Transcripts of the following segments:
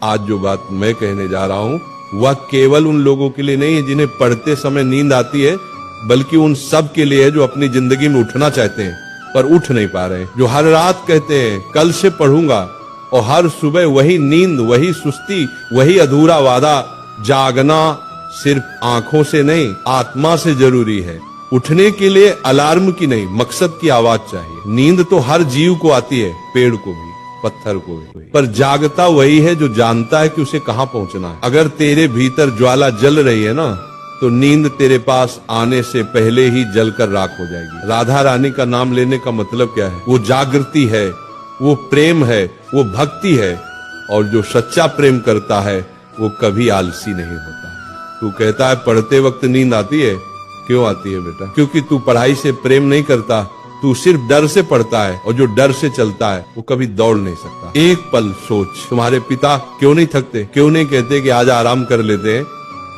आज जो बात मैं कहने जा रहा हूँ वह केवल उन लोगों के लिए नहीं है जिन्हें पढ़ते समय नींद आती है, बल्कि उन सब के लिए है जो अपनी जिंदगी में उठना चाहते हैं पर उठ नहीं पा रहे, जो हर रात कहते हैं कल से पढ़ूंगा, और हर सुबह वही नींद, वही सुस्ती, वही अधूरा वादा। जागना सिर्फ आंखों से नहीं, आत्मा से जरूरी है। उठने के लिए अलार्म की नहीं, मकसद की आवाज चाहिए। नींद तो हर जीव को आती है, पेड़ को भी, पत्थर को भी, पर जागता वही है जो जानता है कि उसे कहाँ पहुंचना है। अगर तेरे भीतर ज्वाला जल रही है ना, तो नींद तेरे पास आने से पहले ही जलकर राख हो जाएगी। राधा रानी का नाम लेने का मतलब क्या है? वो जागृति है, वो प्रेम है, वो भक्ति है, और जो सच्चा प्रेम करता है वो कभी आलसी नहीं होता। तू कहता है पढ़ते वक्त नींद आती है, क्यों आती है बेटा? क्योंकि तू पढ़ाई से प्रेम नहीं करता, तू सिर्फ डर से पढ़ता है, और जो डर से चलता है वो कभी दौड़ नहीं सकता। एक पल सोच, तुम्हारे पिता क्यों नहीं थकते, क्यों नहीं कहते कि आज आराम कर लेते हैं?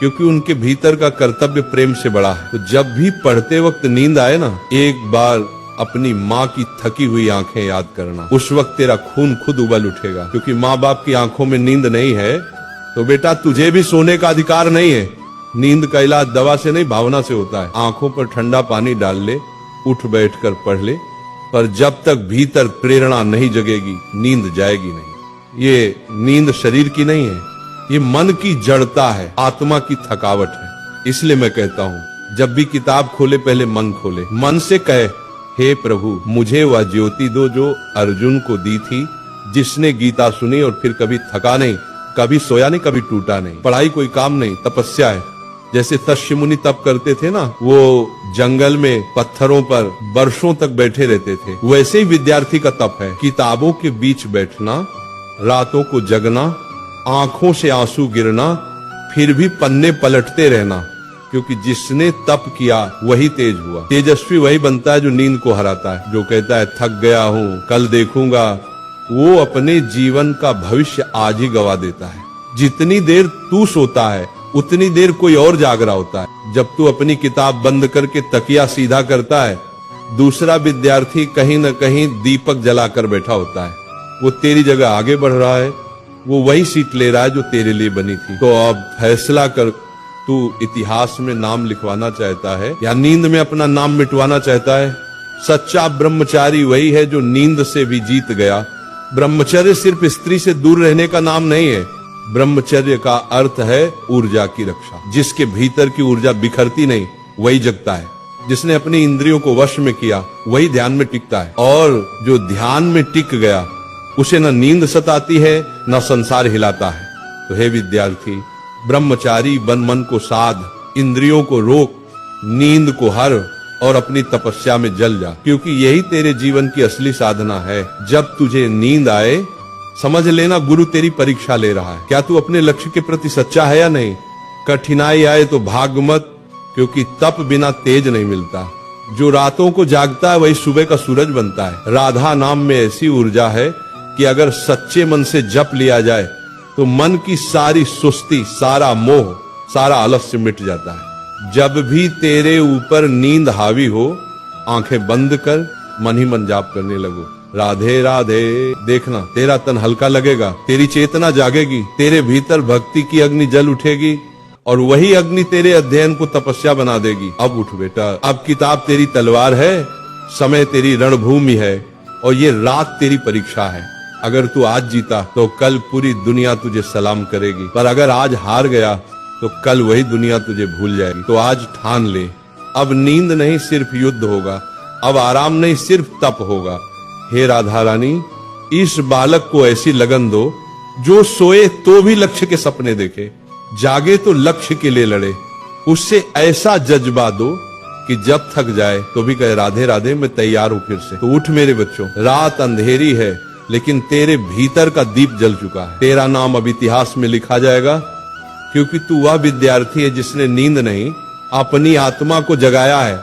क्योंकि उनके भीतर का कर्तव्य प्रेम से बड़ा है। तो जब भी पढ़ते वक्त नींद आए ना, एक बार अपनी माँ की थकी हुई आंखें याद करना। उस वक्त तेरा खून खुद उबल उठेगा, क्योंकि माँ बाप की आंखों में नींद नहीं है तो बेटा तुझे भी सोने का अधिकार नहीं है। नींद का इलाज दवा से नहीं, भावना से होता है। आंखों पर ठंडा पानी डाल ले, उठ बैठकर पढ़ ले, पर जब तक भीतर प्रेरणा नहीं जगेगी नींद जाएगी नहीं। ये नींद शरीर की नहीं है, ये मन की जड़ता है, आत्मा की थकावट है। इसलिए मैं कहता हूँ जब भी किताब खोले पहले मन खोले, मन से कहे हे प्रभु मुझे वह ज्योति दो जो अर्जुन को दी थी, जिसने गीता सुनी और फिर कभी थका नहीं, कभी सोया नहीं, कभी टूटा नहीं। पढ़ाई कोई काम नहीं, तपस्या है। जैसे तस्य मुनि तप करते थे ना, वो जंगल में पत्थरों पर वर्षों तक बैठे रहते थे, वैसे ही विद्यार्थी का तप है। किताबों के बीच बैठना, रातों को जगना, आंखों से आंसू गिरना, फिर भी पन्ने पलटते रहना, क्योंकि जिसने तप किया वही तेज हुआ। तेजस्वी वही बनता है जो नींद को हराता है। जो कहता है थक गया हूँ, कल देखूंगा, वो अपने जीवन का भविष्य आज ही गवा देता है। जितनी देर तू सोता है उतनी देर कोई और जाग रहा होता है। जब तू अपनी किताब बंद करके तकिया सीधा करता है, दूसरा विद्यार्थी कहीं न कहीं दीपक जलाकर बैठा होता है। वो तेरी जगह आगे बढ़ रहा है, वो वही सीट ले रहा है जो तेरे लिए बनी थी। तो अब फैसला कर, तू इतिहास में नाम लिखवाना चाहता है या नींद में अपना नाम मिटवाना चाहता है? सच्चा ब्रह्मचारी वही है जो नींद से भी जीत गया। ब्रह्मचर्य सिर्फ स्त्री से दूर रहने का नाम नहीं है, ब्रह्मचर्य का अर्थ है ऊर्जा की रक्षा। जिसके भीतर की ऊर्जा बिखरती नहीं वही जगता है। जिसने अपनी इंद्रियों को वश में किया वही ध्यान में टिकता है, और जो ध्यान में टिक गया उसे न नींद सताती है न संसार हिलाता है। तो हे विद्यार्थी, ब्रह्मचारी बन, मन को साध, इंद्रियों को रोक, नींद को हर, और अपनी तपस्या में जल जा, क्योंकि यही तेरे जीवन की असली साधना है। जब तुझे नींद आए समझ लेना गुरु तेरी परीक्षा ले रहा है। क्या तू अपने लक्ष्य के प्रति सच्चा है या नहीं? कठिनाई आए तो भाग मत, क्योंकि तप बिना तेज नहीं मिलता। जो रातों को जागता है वही सुबह का सूरज बनता है। राधा नाम में ऐसी ऊर्जा है कि अगर सच्चे मन से जप लिया जाए तो मन की सारी सुस्ती, सारा मोह, सारा आलस्य मिट जाता है। जब भी तेरे ऊपर नींद हावी हो, आंखें बंद कर मन ही मन जाप करने लगो, राधे राधे। देखना तेरा तन हल्का लगेगा, तेरी चेतना जागेगी, तेरे भीतर भक्ति की अग्नि जल उठेगी, और वही अग्नि तेरे अध्ययन को तपस्या बना देगी। अब उठ बेटा, अब किताब तेरी तलवार है, समय तेरी रणभूमि है, और ये रात तेरी परीक्षा है। अगर तू आज जीता तो कल पूरी दुनिया तुझे सलाम करेगी, पर अगर आज हार गया तो कल वही दुनिया तुझे भूल जाएगी। तो आज ठान ले, अब नींद नहीं सिर्फ युद्ध होगा, अब आराम नहीं सिर्फ तप होगा। हे राधा रानी, इस बालक को ऐसी लगन दो जो सोए तो भी लक्ष्य के सपने देखे, जागे तो लक्ष्य के लिए लड़े। उससे ऐसा जज्बा दो कि जब थक जाए तो भी कहे राधे राधे मैं तैयार हूं फिर से। तो उठ मेरे बच्चों, रात अंधेरी है लेकिन तेरे भीतर का दीप जल चुका है। तेरा नाम अब इतिहास में लिखा जाएगा, क्योंकि तू वह विद्यार्थी है जिसने नींद नहीं अपनी आत्मा को जगाया है।